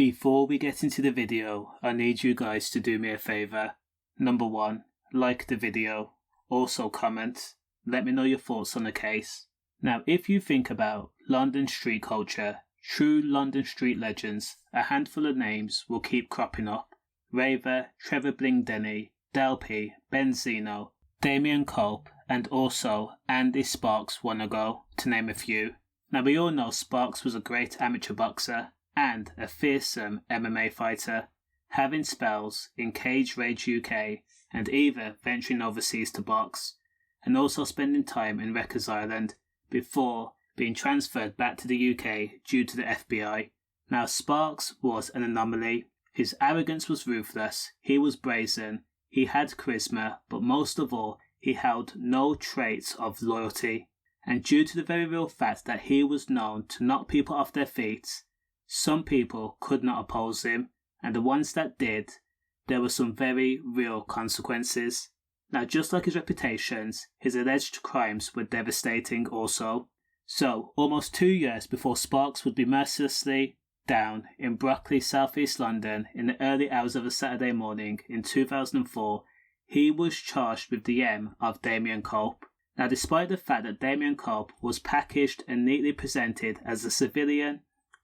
Before we get into the video, I need you guys to do me a favour. Number 1, like the video. Also comment. Let me know your thoughts on the case. Now, if you think about London street culture, true London street legends, a handful of names will keep cropping up. Raver, Trevor Bling Denny, Del P, Benzino, Damien Culp, and also Andy Sparks Wanoghu, to name a few. Now, we all know Sparks was a great amateur boxer and a fearsome MMA fighter, having spells in Cage Rage UK and either venturing overseas to box, and also spending time in Rikers Island before being transferred back to the UK due to the FBI. Now, Sparks was an anomaly. His arrogance was ruthless, he was brazen, he had charisma, but most of all, he held no traits of loyalty. And due to the very real fact that he was known to knock people off their feet, some people could not oppose him, and the ones that did, there were some very real consequences. Now, just like his reputations, his alleged crimes were devastating also. So, almost 2 years before Sparks would be mercilessly down in Brockley, southeast London, in the early hours of a Saturday morning in 2004, he was charged with the M of Damien Culp. Now, despite the fact that Damien Culp was packaged and neatly presented as a civilian,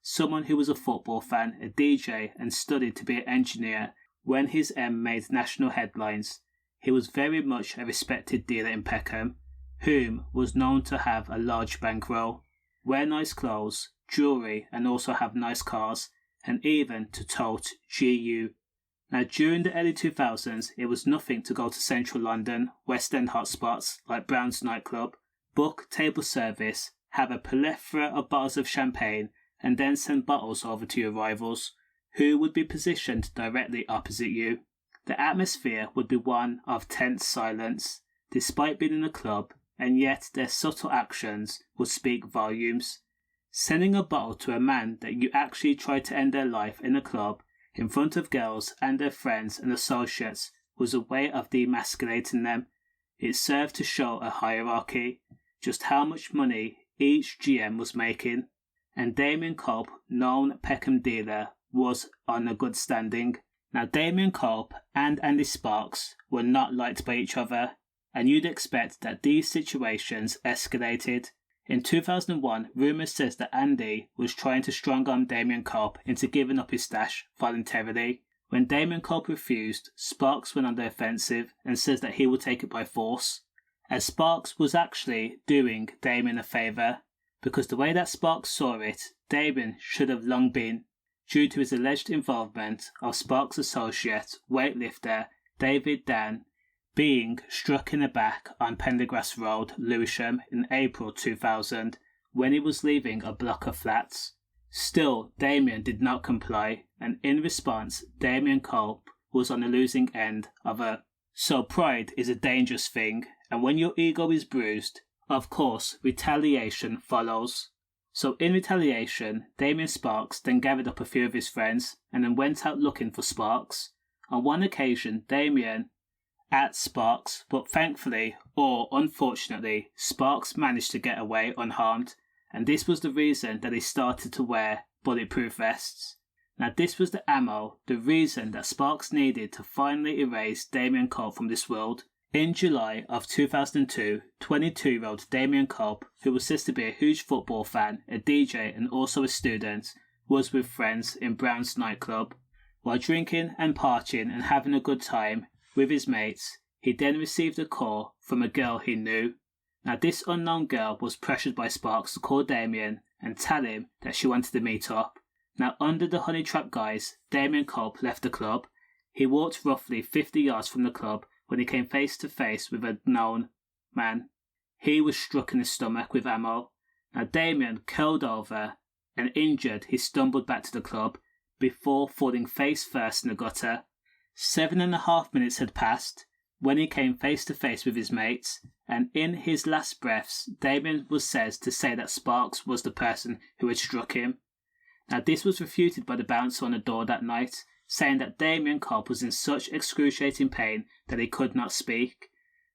someone who was a football fan, a DJ, and studied to be an engineer, when his M made national headlines, he was very much a respected dealer in Peckham, whom was known to have a large bankroll, wear nice clothes, jewellery, and also have nice cars, and even to tote GU. Now, during the early 2000s, it was nothing to go to central London, West End hotspots like Brown's nightclub, book table service, have a plethora of bottles of champagne, and then send bottles over to your rivals, who would be positioned directly opposite you. The atmosphere would be one of tense silence, despite being in a club, and yet their subtle actions would speak volumes. Sending a bottle to a man that you actually tried to end their life in a club, in front of girls and their friends and associates, was a way of demasculating them. It served to show a hierarchy, just how much money each GM was making, and Damien Culp, known Peckham dealer, was on a good standing. Now, Damien Culp and Andy Sparks were not liked by each other, and you'd expect that these situations escalated. In 2001, rumours says that Andy was trying to strong-arm Damien Culp into giving up his stash voluntarily. When Damien Culp refused, Sparks went on the offensive and says that he would take it by force, as Sparks was actually doing Damien a favour, because the way that Sparks saw it, Damien should have long been, due to his alleged involvement of Sparks' associate, weightlifter David Dan, being struck in the back on Pendergrass Road, Lewisham, in April 2000, when he was leaving a block of flats. Still, Damien did not comply, and in response, Damien Culp was on the losing end of a... So pride is a dangerous thing, and when your ego is bruised, of course, retaliation follows. So in retaliation, Damien Sparks then gathered up a few of his friends, and then went out looking for Sparks. On one occasion, Damien at Sparks, but thankfully, or unfortunately, Sparks managed to get away unharmed, and this was the reason that he started to wear bulletproof vests. Now, this was the ammo, the reason that Sparks needed to finally erase Damien Culp from this world. In July of 2002, 22-year-old Damien Culp, who was said to be a huge football fan, a DJ and also a student, was with friends in Brown's nightclub. While drinking and partying and having a good time with his mates, he then received a call from a girl he knew. Now, this unknown girl was pressured by Sparks to call Damien and tell him that she wanted to meet up. Now, under the honey trap guise, Damien Culp left the club. He walked roughly 50 yards from the club when he came face to face with a known man. He was struck in the stomach with ammo. Now, Damien curled over and injured, he stumbled back to the club before falling face first in the gutter. 7.5 minutes had passed when he came face to face with his mates, and in his last breaths, Damien was said to say that Sparks was the person who had struck him. Now, this was refuted by the bouncer on the door that night, saying that Damien Culp was in such excruciating pain that he could not speak,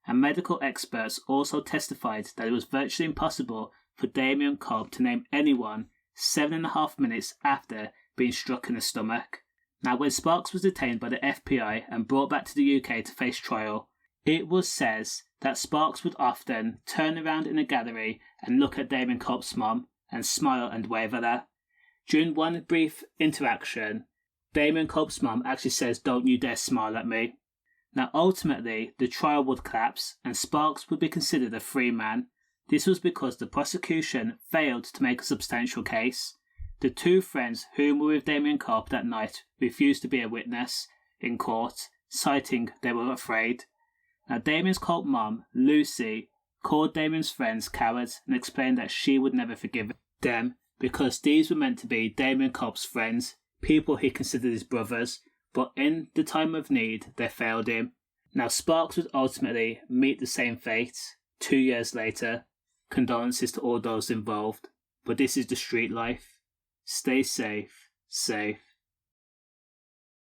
and medical experts also testified that it was virtually impossible for Damien Culp to name anyone 7.5 minutes after being struck in the stomach. Now, when Sparks was detained by the FBI and brought back to the UK to face trial, it was said that Sparks would often turn around in a gallery and look at Damien Cope's mum and smile and wave at her. During one brief interaction, Damien Cope's mum actually says, "Don't you dare smile at me." Now, ultimately, the trial would collapse and Sparks would be considered a free man. This was because the prosecution failed to make a substantial case. The two friends who were with Damien Cope that night refused to be a witness in court, citing they were afraid. Now, Damien's Cope mum, Lucy, called Damien's friends cowards and explained that she would never forgive them because these were meant to be Damien Cope's friends, people he considered his brothers, but in the time of need, they failed him. Now, Sparks would ultimately meet the same fate 2 years later. Condolences to all those involved, but this is the street life. Stay safe, safe.